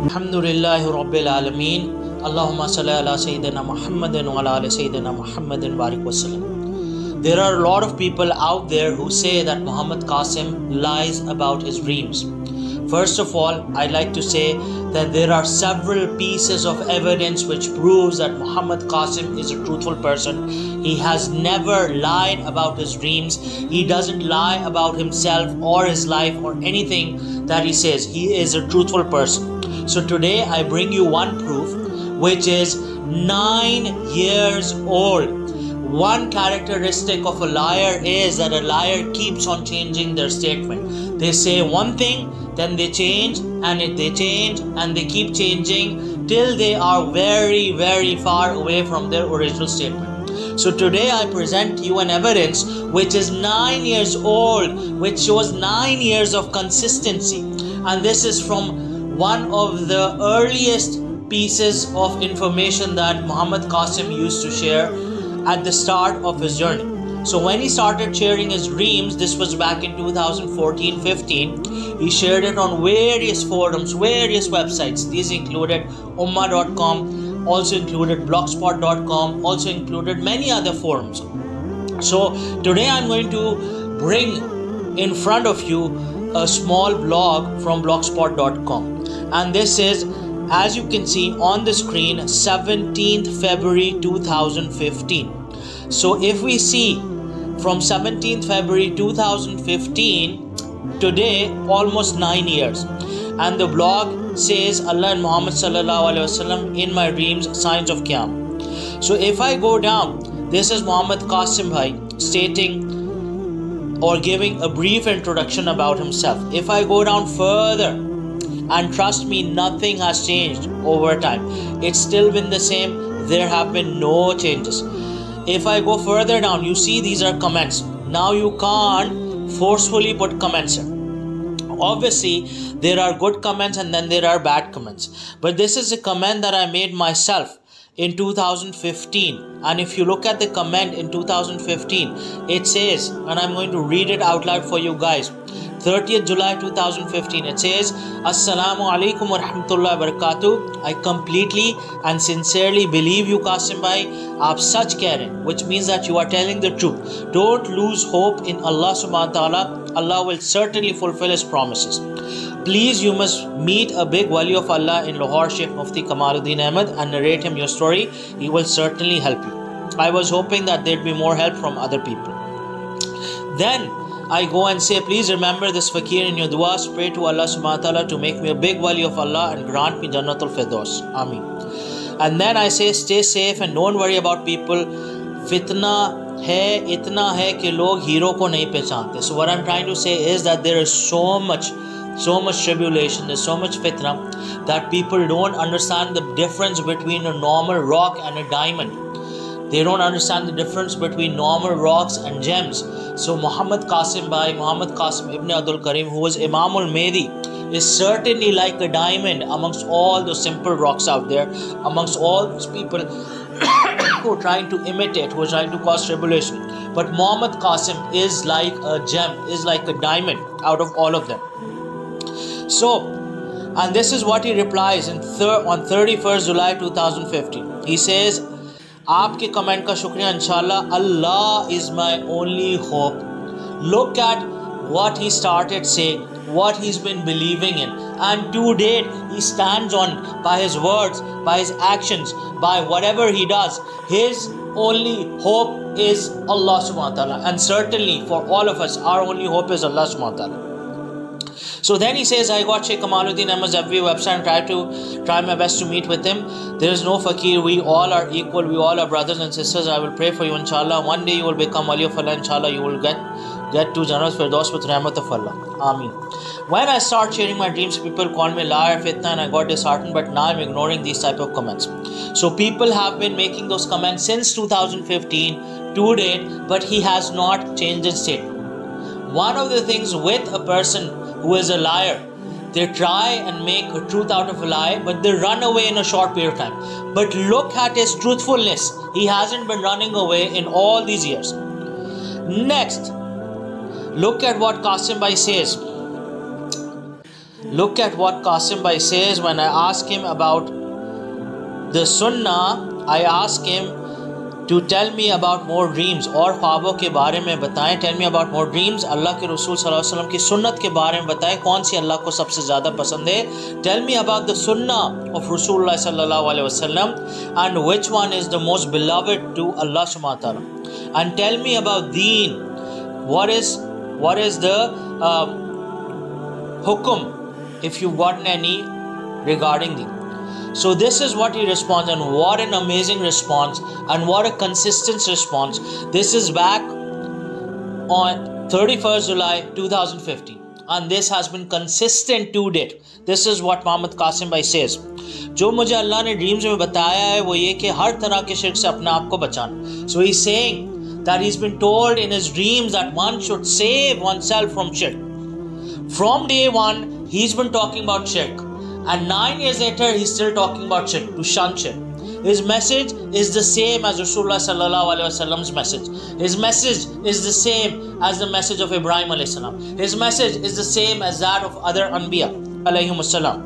Alhamdulillahi Rabbil Alameen. Allahumma salli ala Sayyidina Muhammadin wa ala ali Sayyidina Muhammadin barik wasallam. There are a lot of people out there who say that Muhammad Qasim lies about his dreams. First of all, I'd like to say that there are several pieces of evidence which proves that Muhammad Qasim is a truthful person. He has never lied about his dreams. He doesn't lie about himself or his life or anything that he says. He is a truthful person. So today I bring you one proof which is 9 years old. One characteristic of a liar is that a liar keeps on changing their statement. They say one thing, then they change, and they change, and they keep changing till they are very, very far away from their original statement. So today I present you an evidence which is 9 years old, which shows 9 years of consistency. And this is from one of the earliest pieces of information that Muhammad Qasim used to share at the start of his journey. So when he started sharing his dreams, this was back in 2014-15, he shared it on various forums, various websites. These included ummah.com, also included blogspot.com, also included many other forums. So today I'm going to bring in front of you a small blog from blogspot.com, and this is, as you can see on the screen, 17th February 2015. So if we see from 17th February 2015 today, almost 9 years, and the blog says Allah and Muhammad sallallahu alaihi wasallam in my dreams, signs of Qiyam. So if I go down, this is Muhammad Qasim bhai stating or giving a brief introduction about himself. If I go down further, and trust me, nothing has changed over time. It's still been the same. There have been no changes. If I go further down, you see these are comments. Now you can't forcefully put comments in. Obviously, there are good comments and then there are bad comments. But this is a comment that I made myself in 2015. And if you look at the comment in 2015, it says, and I'm going to read it out loud for you guys. 30th July 2015, it says, Assalamu alaikum wa rahmatullahi wa barakatuh. I completely and sincerely believe you, Qasim bhai. Aap sach keh rahe, which means that you are telling the truth. Don't lose hope in Allah subhanahu wa ta'ala. Allah will certainly fulfill his promises. Please, you must meet a big wali of Allah in Lahore, Sheikh Mufti Kamaluddin Ahmed, and narrate him your story. He will certainly help you. I was hoping that there'd be more help from other people. Then I go and say, please remember this fakir in your du'as. Pray to Allah subhanahu wa ta'ala to make me a big wali of Allah and grant me Jannatul Firdaus. Ameen. And then I say, stay safe and don't worry about people. Fitna hai, itna hai ki log hero ko nahi pehchante. So what I'm trying to say is that there is so much tribulation, there's so much fitna that people don't understand the difference between a normal rock and a diamond. They don't understand the difference between normal rocks and gems. So Muhammad Qasim bhai, Muhammad Qasim ibn Abdul Karim, who was Imamul Mahdi, is certainly like a diamond amongst all the simple rocks out there, amongst all those people who are trying to imitate, who are trying to cause tribulation. But Muhammad Qasim is like a gem, is like a diamond out of all of them. So, and this is what he replies on 31st July 2015. He says, आपके comment का शुक्रिया इंशाल्लाह. Allah is my only hope. Look at what he started saying, what he's been believing in, and to date he stands on by his words, by his actions, by whatever he does. His only hope is Allah subhanahu wa ta'ala, and certainly for all of us, our only hope is Allah subhanahu wa ta'ala. So then he says, I got Sheikh Kamaluddin Ahmed's every website and try my best to meet with him. There is no fakir. We all are equal. We all are brothers and sisters. I will pray for you, inshallah. One day you will become wali of Allah, inshallah. You will get to Jannat Firdaus with rahmat of Allah. Ameen. When I start sharing my dreams, people call me liar, fitna, and I got disheartened. But now I'm ignoring these type of comments. So people have been making those comments since 2015 to date, but he has not changed his statement. One of the things with a person who is a liar, they try and make a truth out of a lie, but they run away in a short period of time. But look at his truthfulness. He hasn't been running away in all these years. Next, look at what Qasim bhai says. Look at what Qasim Bhai says when I ask him about the Sunnah. I ask him to tell me about more dreams, और ख्वाबों के बारे में बताएं. Tell me about more dreams. अल्लाह के रसूल सल्लल्लाहु अलैहि वसल्लम की सुन्नत के बारे में बताएं, कौन सी अल्लाह को सबसे ज़्यादा पसंद है. Tell me about the sunnah of Rasulullah sallallahu alaihi wasallam and which one is the most beloved to Allah subhanahu wa ta'ala. And tell me about deen. What is the hukum, if you've gotten any regarding deen. So this is what he responds, and what an amazing response, and what a consistent response. This is back on 31st July 2015, and this has been consistent to date. This is what Mohammed Qasim Bhai says. जो मुझे अल्लाह ने dreams में बताया है वो ये कि हर तरह के शिर्क से अपने आप को बचाना. So he's saying that he's been told in his dreams that one should save oneself from shirk. From day one, he's been talking about shirk. And 9 years later, he's still talking about shirk, to shun shirk. His message is the same as Rasulullah sallallahu alaihi wasallam's message. His message is the same as the message of Ibrahim alayhi salam. His message is the same as that of other Anbiya alayhim salam.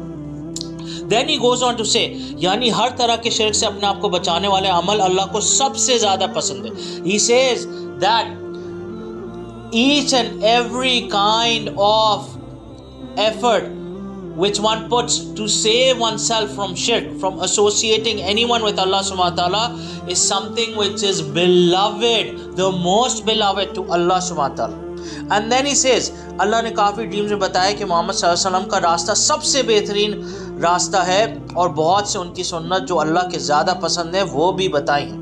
Then he goes on to say, यानी हर तरह के शिर्क से अपने आप को बचाने वाले अमल अल्लाह को सबसे ज़्यादा पसंद है. He says that each and every kind of effort which one puts to save oneself from shirk, from associating anyone with Allah subhanahu wa ta'ala, is something which is beloved, the most beloved to Allah subhanahu wa ta'ala. And then he says, Allah ने काफ़ी dreams में बताया कि मोहम्मद सल्लल्लाहु अलैहि वसल्लम का रास्ता सबसे बेहतरीन रास्ता है, और बहुत से उनकी सुन्नत जो अल्लाह के ज़्यादा पसंद है वो भी बताई हैं.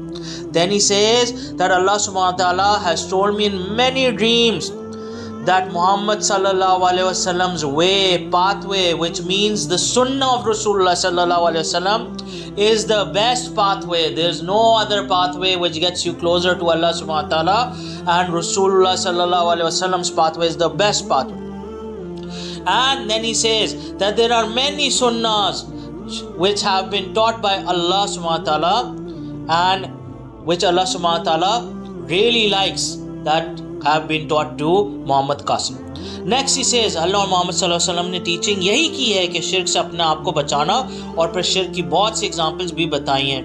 Then he says that Allah subhanahu wa ta'ala has told me in many dreams that Muhammad sallallahu alaihi wasallam's way, pathway, which means the sunnah of Rasulullah sallallahu alaihi wasallam, is the best pathway. There's no other pathway which gets you closer to Allah subhanahu wa ta'ala, and Rasulullah sallallahu alaihi wasallam's pathway is the best pathway. And then he says that there are many sunnahs which have been taught by Allah subhanahu wa ta'ala, and which Allah subhanahu wa ta'ala really likes, that have been taught to Muhammad Qasim. Next he says, Allah और मोहम्मद सल्लल्लाहु अलैहि वसल्लम ने teaching यही की है कि शिर्क से अपने आप को बचाना, और फिर शिर्क की बहुत सी एग्जाम्पल्स भी बताई हैं.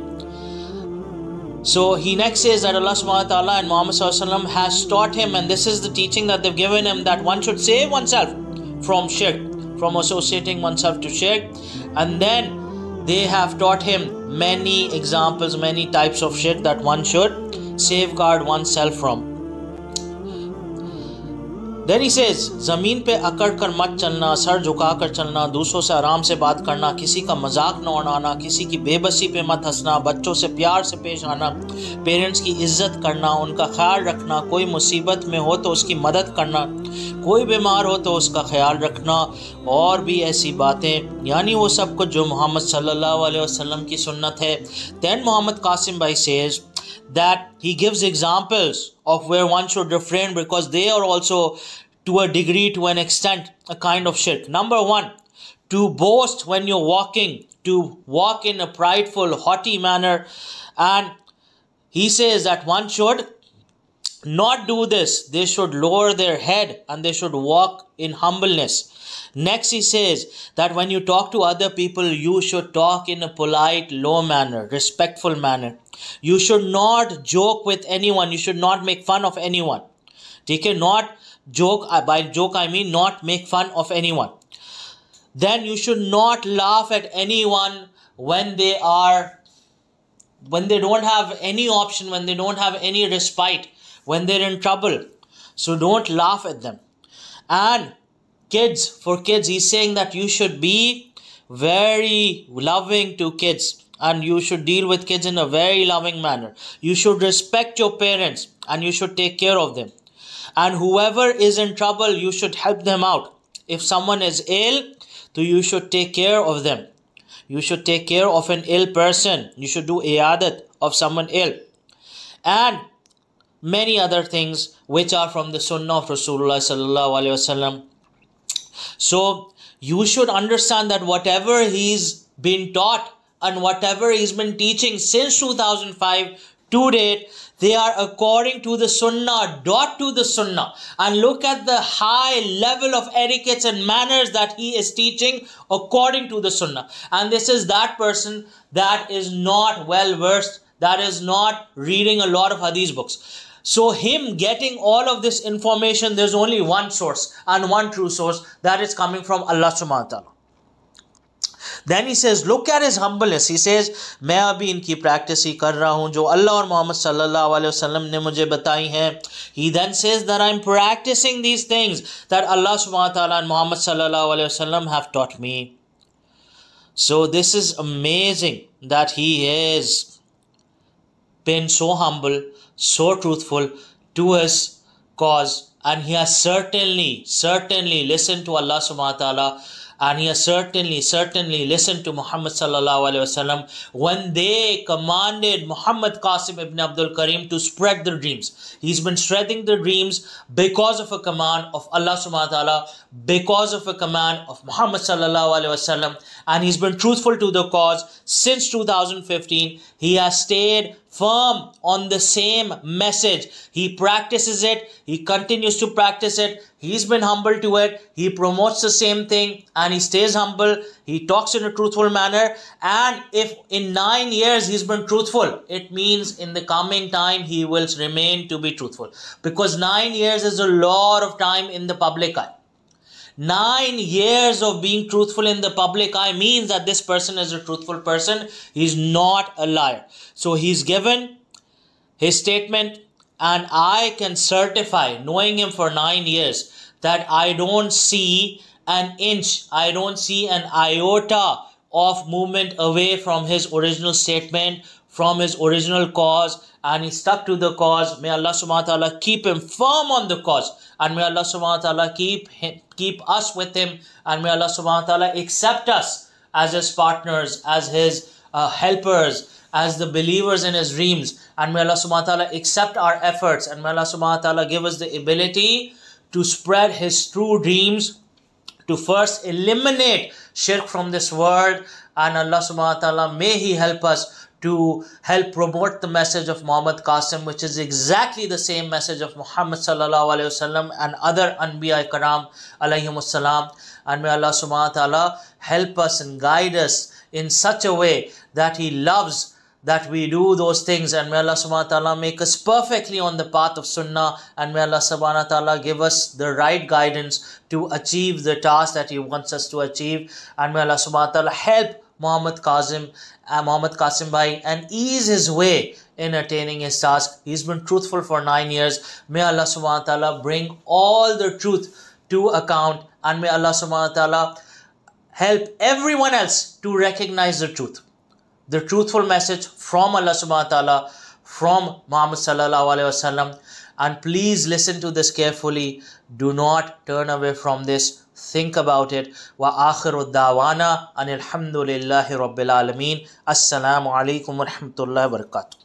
So he next says that Allah subhanahu wa ta'ala and Muhammad sallallahu alaihi wasallam has taught him, and this is the teaching that they've given him, that one should save oneself from shirk, from associating oneself to shirk. And then they have taught him many examples, many types of shirk that one should safeguard oneself from. Then he says, ज़मीन पे अकड़ कर मत चलना, sir झुका कर चलना, दूसरों से आराम से बात करना, किसी का मजाक न उड़ाना, किसी की बेबसी पे मत हंसना, बच्चों से प्यार से पेश आना, पेरेंट्स की इज्जत करना, उनका ख्याल रखना, कोई मुसीबत में हो तो उसकी मदद करना, कोई बीमार हो तो उसका ख्याल रखना, और भी ऐसी बातें, यानी वो सब कुछ जो मोहम्मद सल्लल्लाहु अलैहि वसल्लम की सुन्नत है. Then Mohammed Qasim Bhai says that he gives examples of where one should refrain, because they are also to a degree, to an extent, a kind of shirk. Number one, to boast when you're walking, to walk in a prideful, haughty manner. And he says that one should not do this. They should lower their head and they should walk in humbleness. Next he says that when you talk to other people, you should talk in a polite, low manner, respectful manner. You should not joke with anyone. You should not make fun of anyone. Okay? Not joke, by joke I mean not make fun of anyone. Then you should not laugh at anyone when they don't have any option, when they don't have any respite, when they're in trouble. So don't laugh at them. And for kids, he's saying that you should be very loving to kids, and you should deal with kids in a very loving manner. You should respect your parents and you should take care of them. And whoever is in trouble, you should help them out. If someone is ill, then you should take care of them. You should take care of an ill person. You should do iyadat of someone ill. And many other things which are from the sunnah of Rasulullah sallallahu alaihi wasallam. So you should understand that whatever he's been taught and whatever he's been teaching since 2005 to date, They are according to the sunnah, dot to the sunnah. And look at the high level of etiquettes and manners that he is teaching according to the sunnah. And this is that person that is not well versed, that is not reading a lot of hadith books. So him getting all of this information, there's only one source and one true source, that is coming from Allah subhanahu wa ta'ala. Then he says, look at his humbleness. He says, मैं अभी इनकी practice ही कर रहा हूँ जो अल्लाह और मोहम्मद सल्लल्लाहु अलैहि वसल्लम ने मुझे बताई हैं. He then says that I'm practicing these things that Allah subhanahu wa ta'ala and Muhammad sallallahu alaihi wasallam have taught me. So this is amazing that he has been so humble, so truthful to his cause, and he has certainly listened to Allah subhanahu wa ta'ala, and he has certainly listened to Muhammad sallallahu alaihi wasallam when they commanded Muhammad Qasim ibn Abdul Karim to spread the dreams. He's been spreading the dreams because of a command of Allah subhanahu wa ta'ala, because of a command of Muhammad sallallahu alaihi wasallam, and he's been truthful to the cause since 2015. He has stayed firm on the same message. He practices it. He continues to practice it. He's been humble to it. He promotes the same thing and he stays humble. He talks in a truthful manner. And if in 9 years he's been truthful, it means in the coming time he will remain to be truthful. Because 9 years is a lot of time in the public eye. 9 years of being truthful in the public eye means that this person is a truthful person. He's not a liar. So he's given his statement, and I can certify, knowing him for 9 years, that I don't see an inch, I don't see an iota of movement away from his original statement, from his original cause, and he stuck to the cause. May Allah subhanahu wa ta'ala keep him firm on the cause, and may Allah subhanahu wa ta'ala keep us with him, and may Allah subhanahu wa ta'ala accept us as his partners, as his helpers, as the believers in his dreams, and may Allah subhanahu wa ta'ala accept our efforts, and may Allah subhanahu wa ta'ala give us the ability to spread his true dreams, to first eliminate shirk from this world, and Allah subhanahu wa ta'ala, may he help us to help promote the message of Muhammad Qasim, which is exactly the same message of Muhammad sallallahu alaihi wasallam and other Anbiya Karam alayhimus salam. And may Allah subhanahu wa ta'ala help us and guide us in such a way that he loves that we do those things, and may Allah subhanahu wa ta'ala make us perfectly on the path of sunnah, and may Allah subhanahu wa ta'ala give us the right guidance to achieve the task that he wants us to achieve, and may Allah subhanahu wa ta'ala help Muhammad Qasim Bhai and ease his way in attaining his task. He's been truthful for 9 years. May Allah subhanahu wa ta'ala bring all the truth to account, and may Allah subhanahu wa ta'ala help everyone else to recognize the truth. The truthful message from Allah subhanahu wa ta'ala, from Muhammad sallallahu alaihi wasallam. And please listen to this carefully. Do not turn away from this. Think about it. Wa akhiru da'wana anil hamdulillahi rabbil alameen. Assalamu alaikum wa rahmatullahi wa barakatuh.